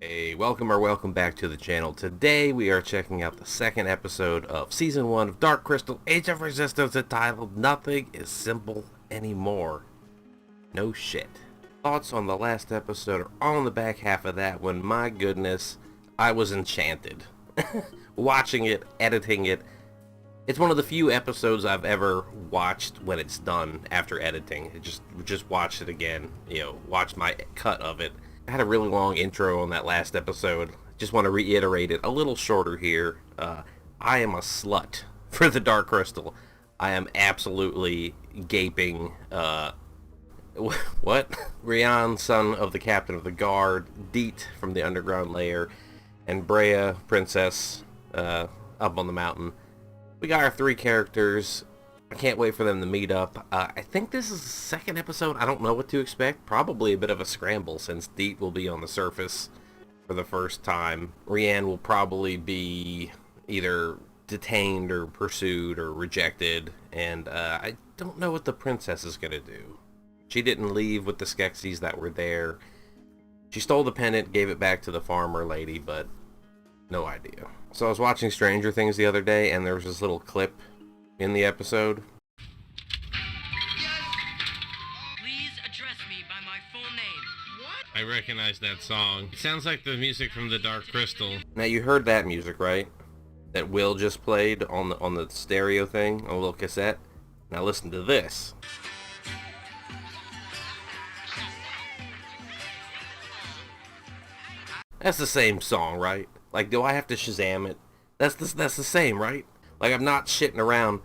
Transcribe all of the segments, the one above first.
Hey, welcome back to the channel. Today we are checking out the second episode of Season 1 of Dark Crystal Age of Resistance entitled Nothing is Simple Anymore. No shit. Thoughts on the last episode are on the back half of that when, my goodness, I was enchanted. Watching it, editing it. It's one of the few episodes I've ever watched when it's done after editing. Just watched it again, watched my cut of it. I had a really long intro on that last episode. Just want to reiterate it a little shorter here. I am a slut for the Dark Crystal. I am absolutely gaping. What? Rian, son of the captain of the guard, Deet from the underground lair, and Brea, princess, up on the mountain. We got our three characters. I can't wait for them to meet up. I think this is the second episode. I don't know what to expect. Probably a bit of a scramble since Deet will be on the surface for the first time. Rian will probably be either detained or pursued or rejected. And I don't know what the princess is going to do. She didn't leave with the Skeksis that were there. She stole the pendant, gave it back to the farmer lady, but no idea. So I was watching Stranger Things the other day, and there was this little clip in the episode. Yes. Please address me by my full name. What? I recognize that song. It sounds like the music from the Dark Crystal. Now you heard that music, right? That Will just played on the stereo thing, on a little cassette. Now listen to this. That's the same song, right? Like, do I have to Shazam it? That's the same, right? Like, I'm not shitting around.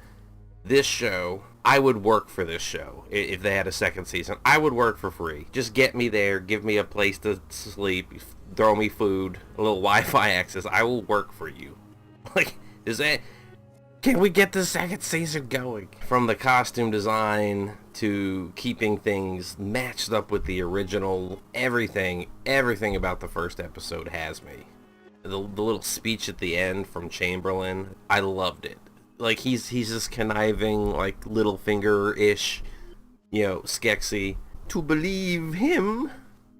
This show, I would work for this show if they had a second season. I would work for free. Just get me there, give me a place to sleep, throw me food, a little Wi-Fi access. I will work for you. Like, can we get the second season going? From the costume design to keeping things matched up with the original, everything about the first episode has me. The little speech at the end from Chamberlain, I loved it. Like, he's this conniving, like, little finger-ish, Skeksy. To believe him,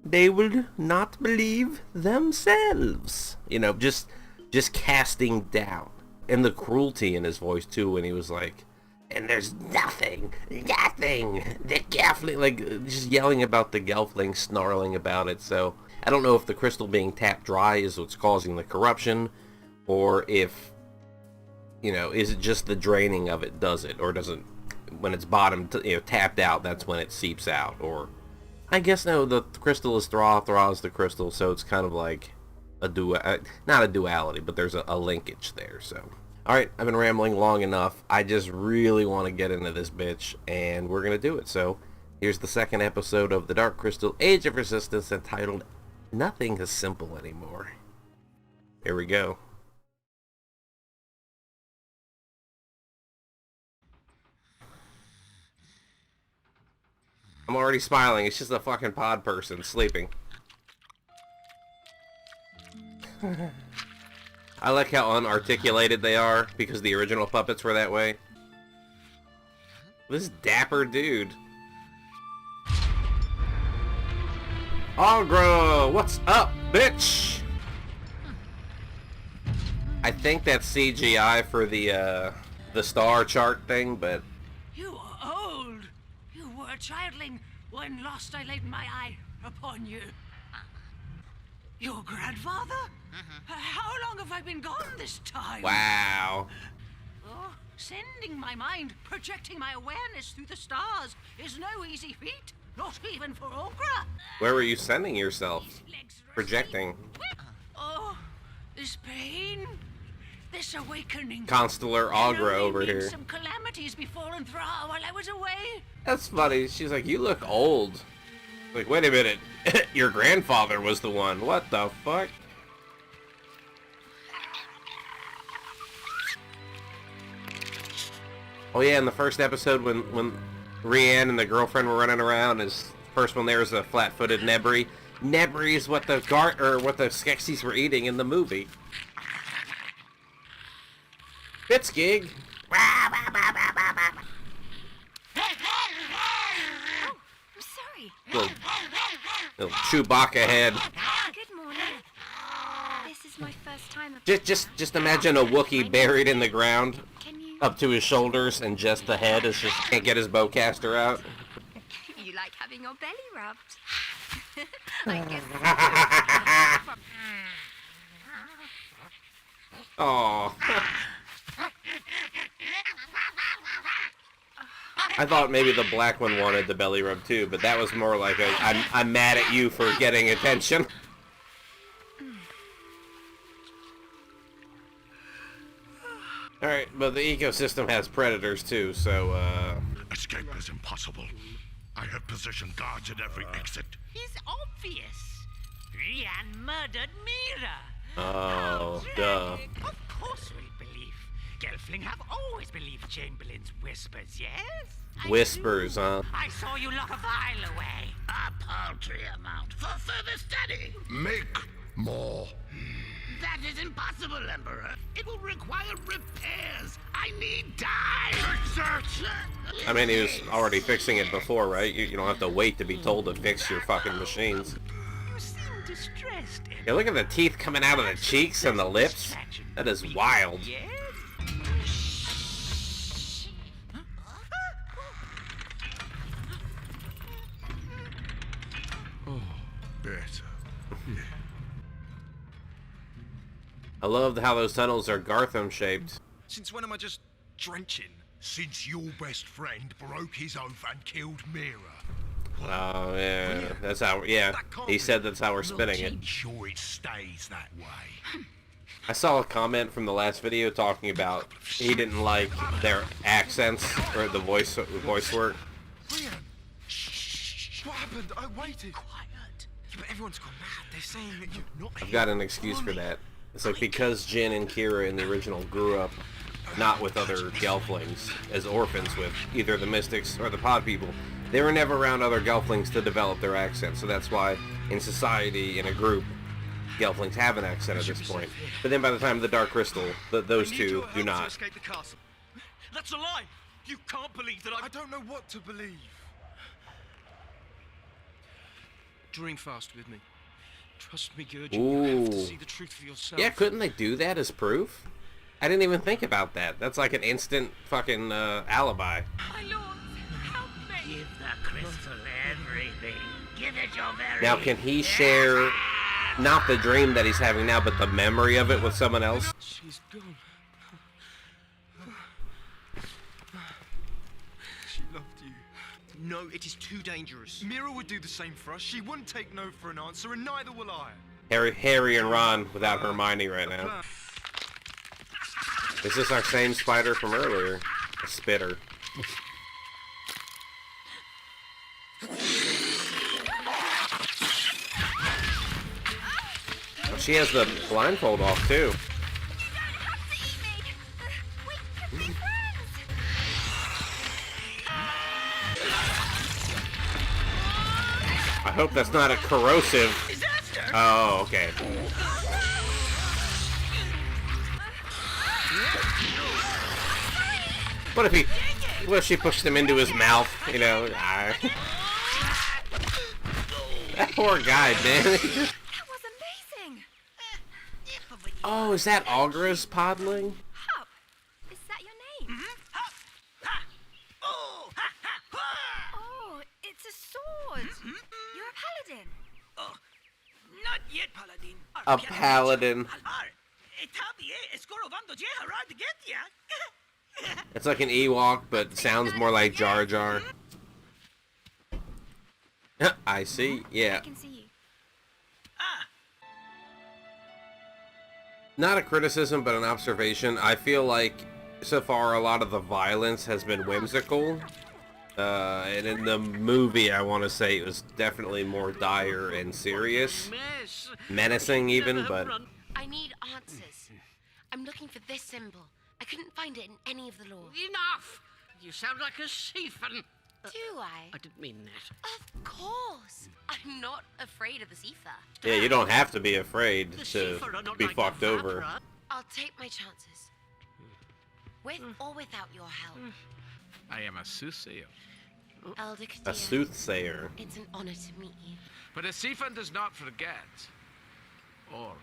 they will not believe themselves. Just casting down. And the cruelty in his voice, too, when he was like, and there's nothing, the Gelfling, like, just yelling about the Gelfling, snarling about it. So I don't know if the crystal being tapped dry is what's causing the corruption, or if, is it just the draining of it does it, or doesn't, when it's bottom, tapped out, that's when it seeps out, or, I guess, no, the crystal is Thra is the crystal, so it's kind of like not a duality, but there's a linkage there, so. Alright, I've been rambling long enough. I just really want to get into this bitch, and we're going to do it. So, here's the second episode of the Dark Crystal Age of Resistance entitled Nothing is Simple Anymore. Here we go. I'm already smiling. It's just a fucking pod person sleeping. I like how unarticulated they are, because the original puppets were that way. This dapper dude. Aughra, what's up, bitch? I think that's CGI for the star chart thing, but... You are old. You were a childling. When lost I laid my eye upon you. Your grandfather? How long have I been gone this time? Wow. Oh, sending my mind, projecting my awareness through the stars is no easy feat. Not even for Aughra. Where were you sending yourself? Projecting. Oh, this pain. This awakening. Constellar Aughra over here. Some calamities befallen Thra while I was away. That's funny. She's like, you look old. Like, wait a minute. Your grandfather was the one. What the fuck? Oh yeah, in the first episode when Rian and the girlfriend were running around, his first one there was a flat-footed Nebri. Nebri is what the Skeksis were eating in the movie. Fitzgig. Oh, I'm sorry. Little Chewbacca head. Good morning. Just imagine a Wookiee buried in the ground, up to his shoulders, and just the head is just can't get his bowcaster out. You like having your belly rubbed? I guess. Oh. I thought maybe the black one wanted the belly rub too, but that was more like a I'm mad at you for getting attention. Alright, but the ecosystem has predators too, so Escape is impossible. I have positioned guards at every exit. It's obvious. Rian murdered Mira. oh, duh. Of course we believe. Gelfling have always believed Chamberlain's whispers, yes? Whispers, huh? I saw you lock a vial away. A paltry amount for further study. Make more. That is impossible, Emperor. It will require repairs. I need time. Fix it! I mean, he was already fixing it before, right? You don't have to wait to be told to fix your fucking machines. You seem distressed. Yeah, look at the teeth coming out of the cheeks and the lips. That is wild. Yes? Better. I love how those tunnels are Gartham shaped. Since when am I just drenching? Since your best friend broke his oath and killed Mira. Oh yeah, that's how. Yeah, he said that's how we're spinning it. Sure it stays that way. I saw a comment from the last video talking about he didn't like their accents or the voice work. Rian! Shh! What happened? I waited. Quiet. Yeah, but everyone's gone mad. They're saying that you're not I've got an excuse for that. It's like because Jin and Kira in the original grew up not with other Gelflings as orphans with either the Mystics or the Pod People, they were never around other Gelflings to develop their accent. So that's why in society, in a group, Gelflings have an accent at this point. But then by the time of the Dark Crystal, those two do not. Escape the castle. That's a lie. You can't believe that I don't know what to believe. Drink fast with me. Trust me, Gurge. You have to see the truth for yourself. Yeah, couldn't they do that as proof? I didn't even think about that. That's like an instant fucking alibi. My lord, help me. Give the crystal everything. Give it your very Now, can he share not the dream that he's having now, but the memory of it with someone else? She's gone. She loved you. No, it is too dangerous. Mira would do the same for us. She wouldn't take no for an answer, and neither will I. Harry and Ron without Hermione right now. Is this our same spider from earlier? A spitter. Oh, she has the blindfold off too. I hope that's not a corrosive. Oh, okay. What if she pushed him into his mouth? You know, that poor guy, man. That was amazing. Oh, is that Aughra's podling? Hup, is that your name? Oh, it's a sword. You're a paladin. Not yet, Paladin. A paladin. It's like an Ewok, but sounds more like Jar Jar. I see, yeah. I can see you. Not a criticism, but an observation. I feel like, so far, a lot of the violence has been whimsical. And in the movie, I want to say it was definitely more dire and serious. Menacing, even, but... I need answers. I'm looking for this symbol. I couldn't find it in any of the lore. Enough! You sound like a Siphon. Do I? I didn't mean that. Of course. I'm not afraid of the Seafer. Yeah, you don't have to be afraid to be fucked over. I'll take my chances. With or without your help. I am a soothsayer. Elder A Kadir, soothsayer. it's an honor to meet you. But a Siphon does not forget or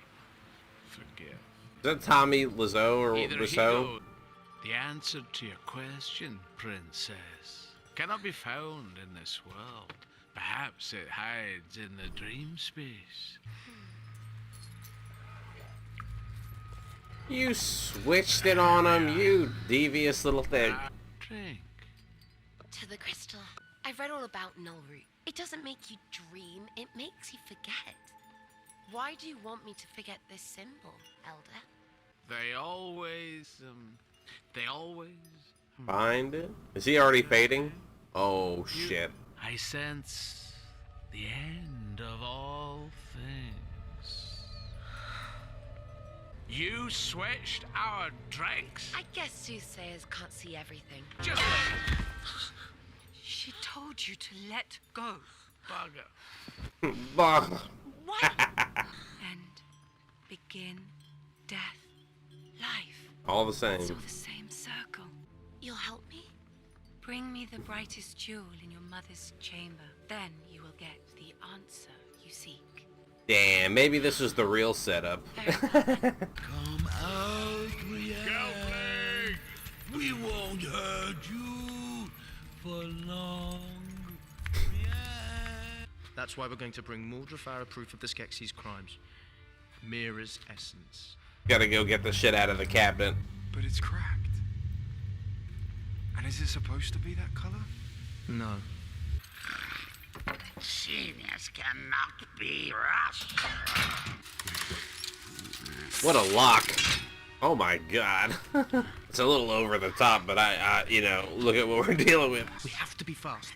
forgive. that Tommy Wiseau or Either he Wiseau? goes. The answer to your question, princess, cannot be found in this world. Perhaps it hides in the dream space. You switched it on him, you devious little thing. Drink. To the crystal. I've read all about Nullroot. It doesn't make you dream, it makes you forget. Why do you want me to forget this symbol, Elder? They always. Find it? Is he already fading? Oh, shit. I sense the end of all things. You switched our drinks? I guess soothsayers can't see everything. Just She told you to let go. bugger. Bah. What? And begin, death, life. All the same. It's all the same circle. You'll help me? Bring me the brightest jewel in your mother's chamber. Then you will get the answer you seek. Damn, maybe this was the real setup. Very well. Come out, Rian. We won't hurt you for long. That's why we're going to bring Mordred Farah proof of the Skeksis' crimes. Mira's essence. Gotta go get the shit out of the cabinet. But it's cracked. And is it supposed to be that color? No. Genius cannot be rushed. What a lock. Oh my god. It's a little over the top, but I you know, look at what we're dealing with. We have to be fast.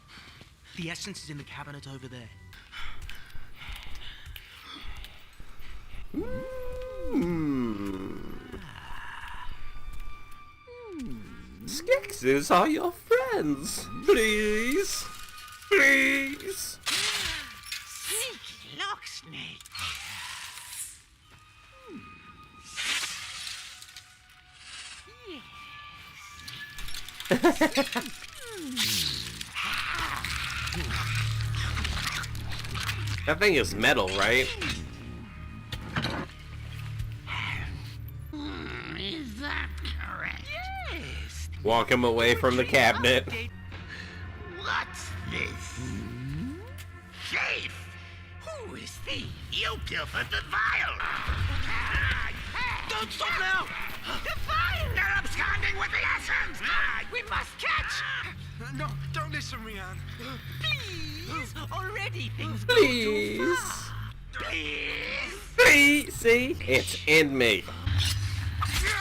The essence is in the cabinet over there. Skeksis are your friends. Please. Please. Sneaky lock snake. That thing is metal, right? Is that correct? Yes. Walk him away from the cabinet. What's this? Thief! Who is thief? You pilfered the vial! Don't stop now! The fire! They're absconding with the essence! We must catch! No, don't listen, Rian. Please! Already things go Please. too far. Please! Please. See? It's in me. Run,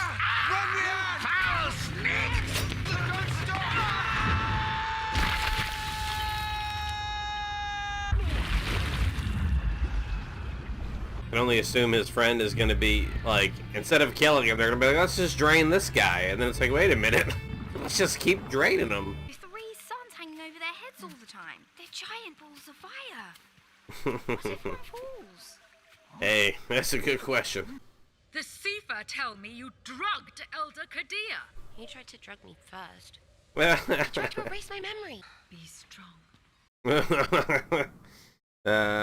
Rian! Foul snake! Don't stop! I can only assume his friend is going to be, like, instead of killing him, they're going to be like, let's just drain this guy. And then it's like, wait a minute. Let's just keep draining him. With 3 suns hanging over their heads all the time. They're giant balls of fire. What if one falls? Hey, that's a good question. The Sifa tell me you drugged Elder Kadir. You tried to drug me first. Well, Tried to erase my memory. Be strong.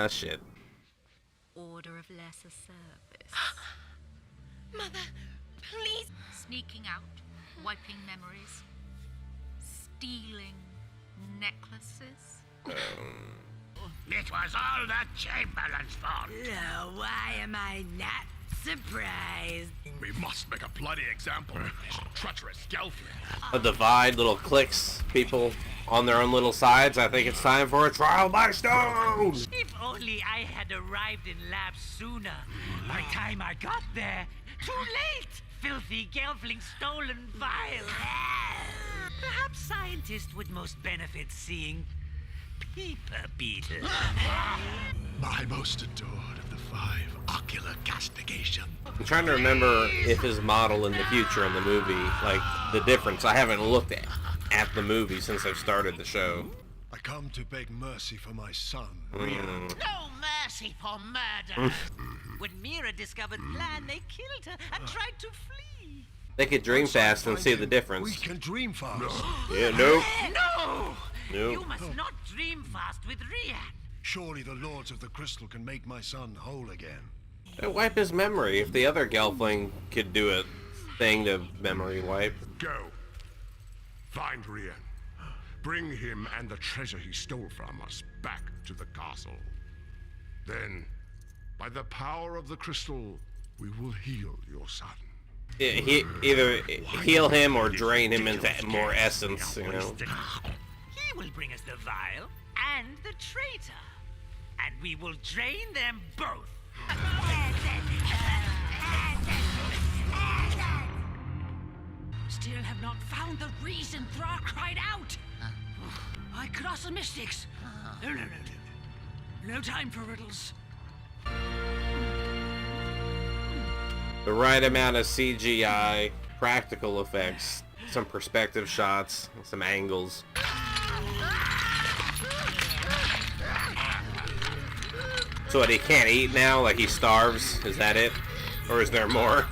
Shit. Order of Lesser Service. Mother, please. Sneaking out, wiping memories, stealing necklaces. It was all the Chamberlain's fault! Now, why am I not surprised? We must make a bloody example of this treacherous Gelfling. A divide, little cliques, people on their own little sides. I think it's time for a trial by stone. If only I had arrived in lab sooner. By time I got there, too late! Filthy Gelfling stolen vial. Perhaps scientists would most benefit seeing Peeper Beetle. My most adored of the 5 ocular castigation. I'm trying to remember if his model in the future in the movie, like, the difference. I haven't looked at the movie since I've started the show. I come to beg mercy for my son, Rian. No mercy for murder. When Mira discovered Plan, they killed her and tried to flee. They could dream fast and see the We difference. can dream fast. Yeah, nope. No! Nope. You must not dream fast with Rian. Surely the lords of the crystal can make my son whole again. Wipe his memory. If the other Gelfling could do a thing to memory wipe. Go. Find Rian. Bring him and the treasure he stole from us back to the castle. Then, by the power of the crystal, we will heal your son. Either heal him or drain him into more essence, you know. He will bring us the vial and the traitor. And we will drain them both. Still have not found the reason Thra cried out. My colossal mystics. No. No time for riddles. The right amount of CGI, practical effects, some perspective shots, some angles. So what, he can't eat now? Like he starves? Is that it? Or is there more?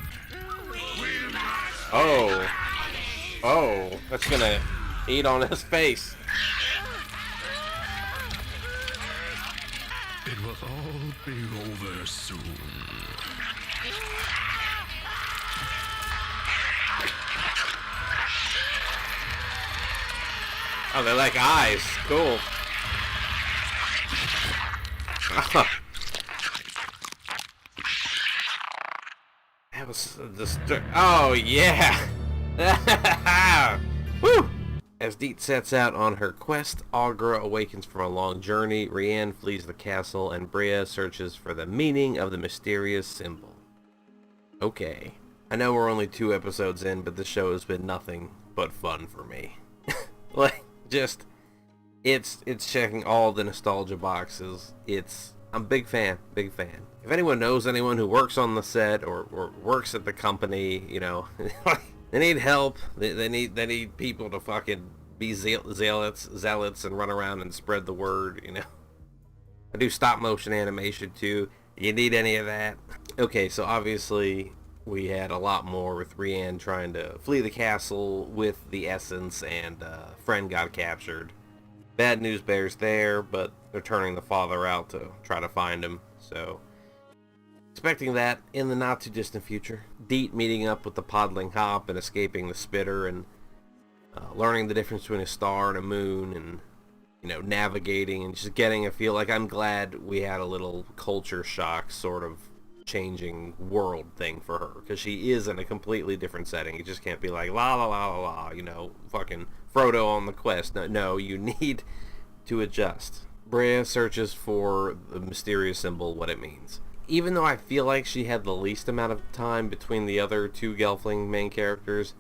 Oh. Oh, that's gonna eat on his face. It will all be over soon. Oh, they like eyes. Cool. That was oh yeah. Woo! As Deet sets out on her quest, Aughra awakens from a long journey, Rian flees the castle, and Brea searches for the meaning of the mysterious symbol. Okay. I know we're only 2 episodes in, but the show has been nothing but fun for me. Like, just, it's checking all the nostalgia boxes. I'm a big fan. If anyone knows anyone who works on the set or works at the company, you know, they need help. They need people to fucking be zealots and run around and spread the word, you know. I do stop motion animation too. You need any of that? Okay, so obviously we had a lot more with Rian trying to flee the castle with the essence, and friend got captured. Bad news bears there, but they're turning the father out to try to find him, so expecting that in the not too distant future. Deet meeting up with the podling hop and escaping the spitter, and learning the difference between a star and a moon, and you know, navigating and just getting a feel. Like, I'm glad we had a little culture shock sort of changing world thing for her, because she is in a completely different setting. You just can't be like la la la la la, you know, fucking Frodo on the quest. No, you need to adjust. Brea searches for the mysterious symbol, what it means. Even though I feel like she had the least amount of time between the other 2 Gelfling main characters,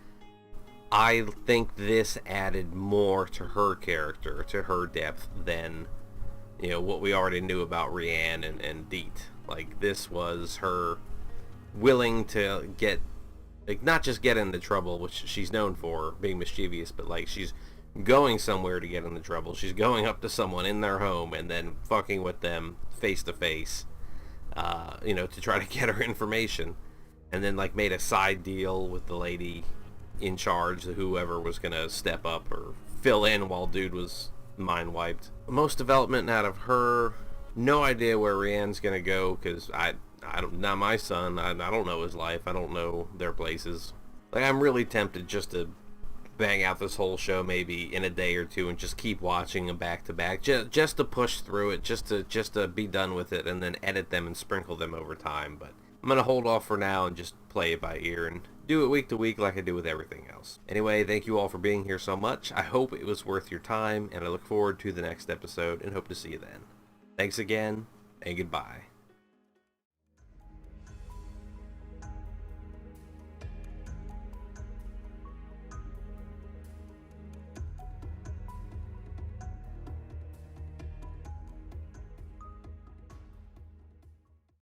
I think this added more to her character, to her depth, than, you know, what we already knew about Rian and Deet. Like, this was her willing to get, like, not just get into trouble, which she's known for, being mischievous, but, like, she's going somewhere to get into trouble. She's going up to someone in their home and then fucking with them face to face, you know, to try to get her information. And then, like, made a side deal with the lady in charge, whoever was going to step up or fill in while dude was mind wiped. Most development out of her. No idea where Rian's going to go, because I don't, not my son. I don't know his life. I don't know their places. Like, I'm really tempted just to bang out this whole show maybe in a day or 2 and just keep watching them back to back, just to push through it, just to be done with it, and then edit them and sprinkle them over time. But I'm going to hold off for now and just play it by ear and do it week to week like I do with everything else. Anyway, thank you all for being here so much. I hope it was worth your time, and I look forward to the next episode and hope to see you then. Thanks again, and goodbye.